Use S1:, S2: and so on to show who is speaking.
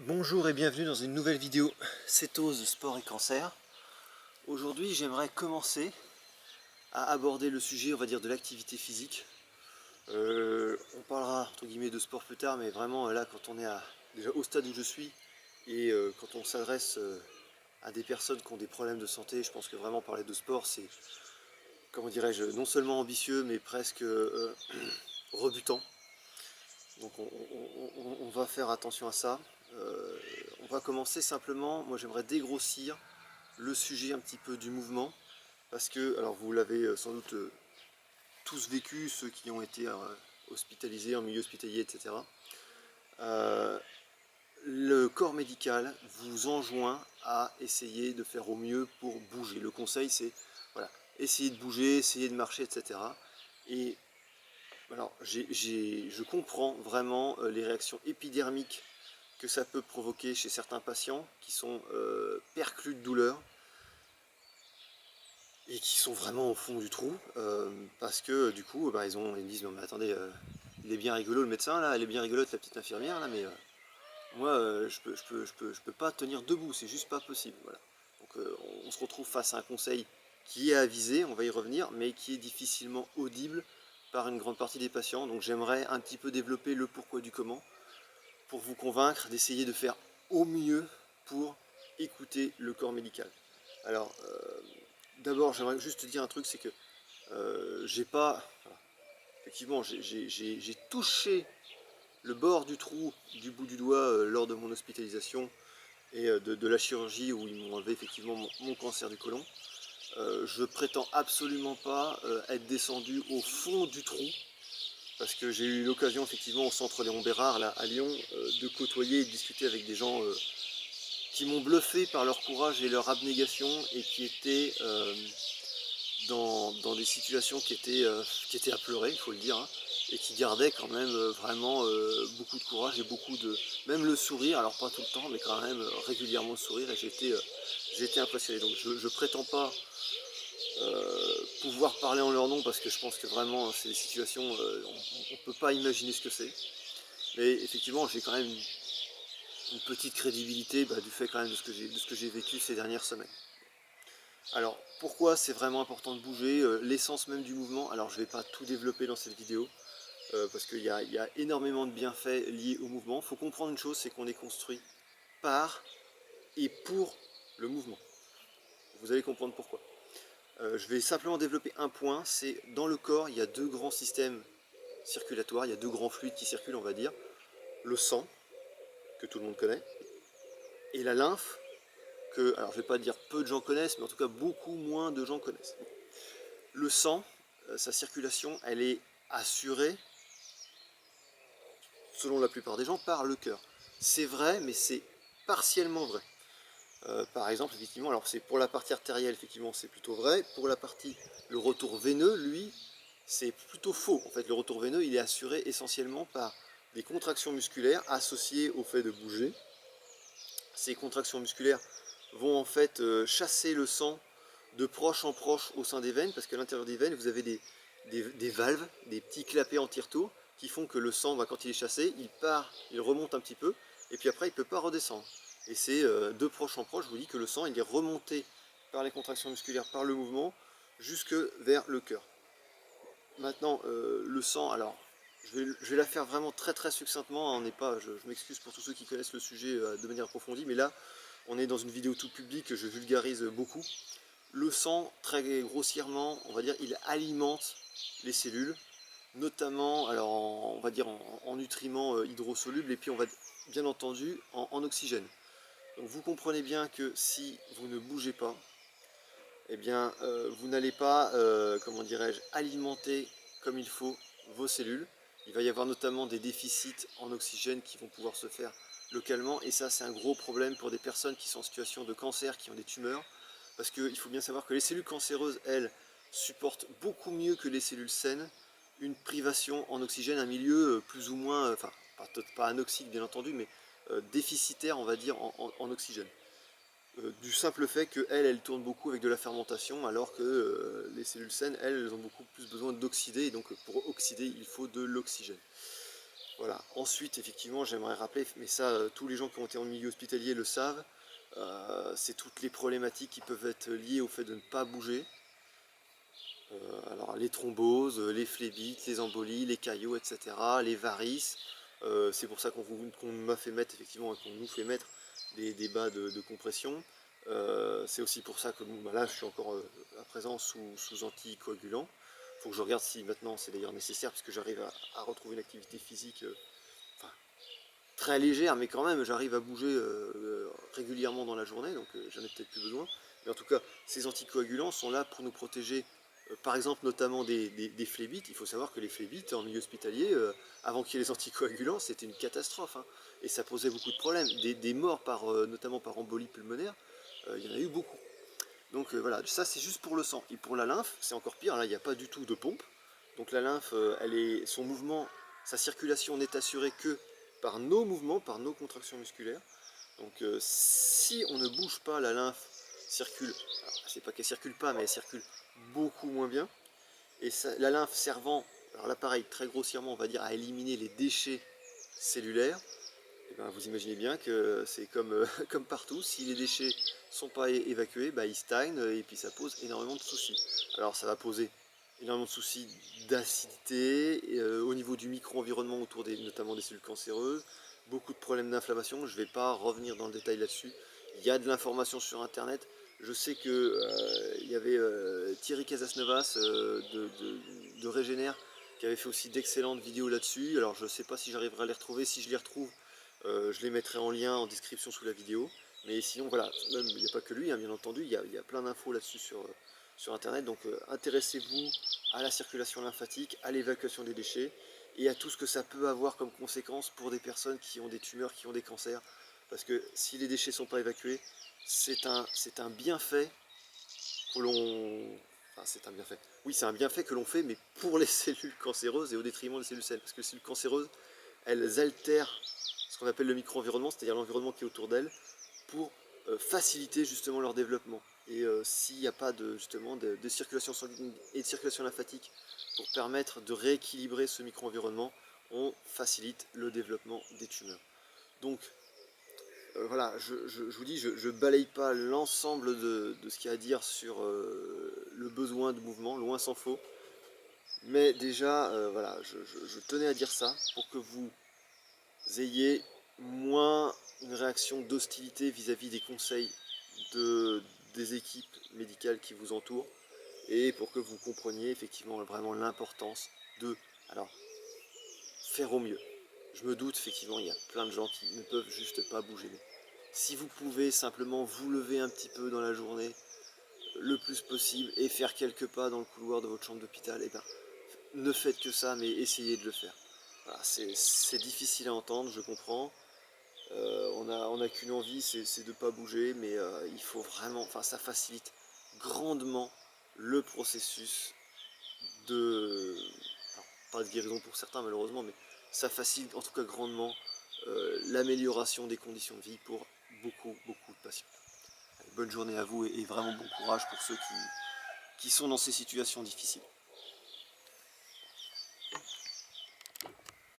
S1: Bonjour et bienvenue dans une nouvelle vidéo cétose, sport et cancer. Aujourd'hui j'aimerais commencer à aborder le sujet, on va dire, de l'activité physique. On parlera entre guillemets de sport plus tard, mais vraiment là quand on est déjà au stade où je suis et quand on s'adresse à des personnes qui ont des problèmes de santé, je pense que vraiment parler de sport c'est, comment dirais-je, non seulement ambitieux mais presque rebutant. Donc on va faire attention à ça. On va commencer simplement, moi j'aimerais dégrossir le sujet un petit peu du mouvement, parce que, alors vous l'avez sans doute tous vécu, ceux qui ont été hospitalisés en milieu hospitalier, etc. Le corps médical vous enjoint à essayer de faire au mieux pour bouger. Le conseil c'est, voilà, essayer de bouger, essayer de marcher, etc. Et alors, je comprends vraiment les réactions épidermiques que ça peut provoquer chez certains patients qui sont perclus de douleur et qui sont vraiment au fond du trou parce que du coup ils me disent non mais attendez, il est bien rigolo le médecin là, elle est bien rigolote la petite infirmière là, mais moi je peux pas tenir debout, c'est juste pas possible, voilà. Donc on se retrouve face à un conseil qui est avisé, on va y revenir, mais qui est difficilement audible par une grande partie des patients. Donc j'aimerais un petit peu développer le pourquoi du comment pour vous convaincre d'essayer de faire au mieux pour écouter le corps médical. Alors d'abord j'aimerais juste te dire un truc, c'est que j'ai pas... Voilà, effectivement j'ai touché le bord du trou du bout du doigt lors de mon hospitalisation et de la chirurgie où ils m'ont enlevé effectivement mon cancer du côlon. Je prétends absolument pas être descendu au fond du trou, parce que j'ai eu l'occasion effectivement au centre Léon Bérard là, à Lyon de côtoyer et de discuter avec des gens qui m'ont bluffé par leur courage et leur abnégation et qui étaient dans des situations qui étaient à pleurer, il faut le dire, hein, et qui gardaient quand même vraiment beaucoup de courage et beaucoup de... même le sourire, alors pas tout le temps, mais quand même régulièrement le sourire, et j'ai été impressionné. Donc je prétends pas pouvoir parler en leur nom, parce que je pense que vraiment c'est des situations, on ne peut pas imaginer ce que c'est. Mais effectivement j'ai quand même une petite crédibilité du fait quand même de ce que j'ai vécu ces dernières semaines. Alors, pourquoi c'est vraiment important de bouger, l'essence même du mouvement? Alors, je ne vais pas tout développer dans cette vidéo, parce qu'il y a énormément de bienfaits liés au mouvement. Il faut comprendre une chose, c'est qu'on est construit par et pour le mouvement. Vous allez comprendre pourquoi. Je vais simplement développer un point, c'est dans le corps, il y a deux grands systèmes circulatoires, il y a deux grands fluides qui circulent, on va dire. Le sang, que tout le monde connaît, et la lymphe, que, alors je ne vais pas dire peu de gens connaissent, mais en tout cas beaucoup moins de gens connaissent. Le sang, sa circulation, elle est assurée, selon la plupart des gens, par le cœur. C'est vrai, mais c'est partiellement vrai. Par exemple, effectivement, alors c'est pour la partie artérielle, effectivement, c'est plutôt vrai. Pour la partie, le retour veineux, lui, c'est plutôt faux. En fait, le retour veineux, il est assuré essentiellement par des contractions musculaires associées au fait de bouger. Ces contractions musculaires vont en fait chasser le sang de proche en proche au sein des veines, parce qu'à l'intérieur des veines, vous avez des valves, des petits clapets en tire-tour, qui font que le sang, quand il est chassé, il part, il remonte un petit peu, et puis après il ne peut pas redescendre. Et c'est de proche en proche, je vous dis que le sang il est remonté par les contractions musculaires, par le mouvement, jusque vers le cœur. Maintenant, le sang, alors je vais la faire vraiment très très succinctement, hein, on n'est pas, je m'excuse pour tous ceux qui connaissent le sujet de manière approfondie, mais là on est dans une vidéo tout public, je vulgarise beaucoup. Le sang, très grossièrement, on va dire, il alimente les cellules, notamment, alors on va dire en nutriments hydrosolubles, et puis on va bien entendu en oxygène. Donc vous comprenez bien que si vous ne bougez pas, eh bien vous n'allez pas, comment dirais-je, alimenter comme il faut vos cellules. Il va y avoir notamment des déficits en oxygène qui vont pouvoir se faire localement, et ça c'est un gros problème pour des personnes qui sont en situation de cancer, qui ont des tumeurs, parce qu'il faut bien savoir que les cellules cancéreuses, elles, supportent beaucoup mieux que les cellules saines une privation en oxygène, un milieu plus ou moins, enfin pas anoxique bien entendu, mais déficitaire on va dire en oxygène. Du simple fait qu'elles tournent beaucoup avec de la fermentation, alors que les cellules saines, elles ont beaucoup plus besoin d'oxyder, et donc pour oxyder, il faut de l'oxygène. Voilà. Ensuite, effectivement, j'aimerais rappeler, mais ça, tous les gens qui ont été en milieu hospitalier le savent, c'est toutes les problématiques qui peuvent être liées au fait de ne pas bouger. Alors les thromboses, les phlébites, les embolies, les caillots, etc., les varices. C'est pour ça qu'on m'a fait mettre, effectivement, qu'on nous fait mettre des bas de compression. C'est aussi pour ça que bon, bah là je suis encore à présent sous anticoagulant. Il faut que je regarde si maintenant c'est d'ailleurs nécessaire, puisque j'arrive à retrouver une activité physique enfin, très légère, mais quand même j'arrive à bouger régulièrement dans la journée, donc j'en ai peut-être plus besoin. Mais en tout cas, ces anticoagulants sont là pour nous protéger, par exemple notamment des phlébites. Il faut savoir que les phlébites en milieu hospitalier, avant qu'il y ait les anticoagulants, c'était une catastrophe, hein, et ça posait beaucoup de problèmes. Des morts notamment par embolie pulmonaire, il y en a eu beaucoup. Donc voilà, ça c'est juste pour le sang. Et pour la lymphe, c'est encore pire, là il n'y a pas du tout de pompe. Donc la lymphe, son mouvement, sa circulation n'est assurée que par nos mouvements, par nos contractions musculaires. Donc si on ne bouge pas, la lymphe circule, alors c'est pas qu'elle circule pas, mais elle circule beaucoup moins bien. Et ça, la lymphe servant, alors là pareil, très grossièrement on va dire, à éliminer les déchets cellulaires, et ben, vous imaginez bien que c'est comme, comme partout, si les déchets ne sont pas évacués, bah, ils stagnent et puis ça pose énormément de soucis. Alors ça va poser énormément de soucis d'acidité, au niveau du micro-environnement autour notamment des cellules cancéreuses, beaucoup de problèmes d'inflammation. Je ne vais pas revenir dans le détail là-dessus. Il y a de l'information sur internet. Je sais que il y avait Thierry Casasnovas de Régénère qui avait fait aussi d'excellentes vidéos là-dessus. Alors je ne sais pas si j'arriverai à les retrouver. Si je les retrouve, je les mettrai en lien en description sous la vidéo. Mais sinon voilà, même il n'y a pas que lui, hein, bien entendu, il y a plein d'infos là-dessus sur internet. Donc intéressez-vous à la circulation lymphatique, à l'évacuation des déchets et à tout ce que ça peut avoir comme conséquence pour des personnes qui ont des tumeurs, qui ont des cancers. Parce que si les déchets ne sont pas évacués, c'est un bienfait que l'on... Enfin, c'est un bienfait. Oui, c'est un bienfait que l'on fait, mais pour les cellules cancéreuses et au détriment des cellules saines. Parce que les cellules cancéreuses, elles altèrent ce qu'on appelle le micro-environnement, c'est-à-dire l'environnement qui est autour d'elles, pour faciliter justement leur développement. Et s'il n'y a pas justement de circulation sanguine et de circulation lymphatique pour permettre de rééquilibrer ce micro-environnement, on facilite le développement des tumeurs. Donc voilà, je vous dis, je ne balaye pas l'ensemble de ce qu'il y a à dire sur le besoin de mouvement, loin s'en faut. Mais déjà, voilà, je tenais à dire ça pour que vous ayez moins une réaction d'hostilité vis-à-vis des conseils des équipes médicales qui vous entourent, et pour que vous compreniez effectivement vraiment l'importance de faire au mieux. Je me doute effectivement, il y a plein de gens qui ne peuvent juste pas bouger. Mais si vous pouvez simplement vous lever un petit peu dans la journée, le plus possible, et faire quelques pas dans le couloir de votre chambre d'hôpital, et ben, ne faites que ça, mais essayez de le faire. Voilà, c'est difficile à entendre, je comprends. On a qu'une envie, c'est de ne pas bouger, mais il faut vraiment, enfin ça facilite grandement le processus de, alors, pas de guérison pour certains malheureusement, mais ça facilite en tout cas grandement l'amélioration des conditions de vie pour beaucoup de patients. Allez, bonne journée à vous et vraiment bon courage pour ceux qui sont dans ces situations difficiles.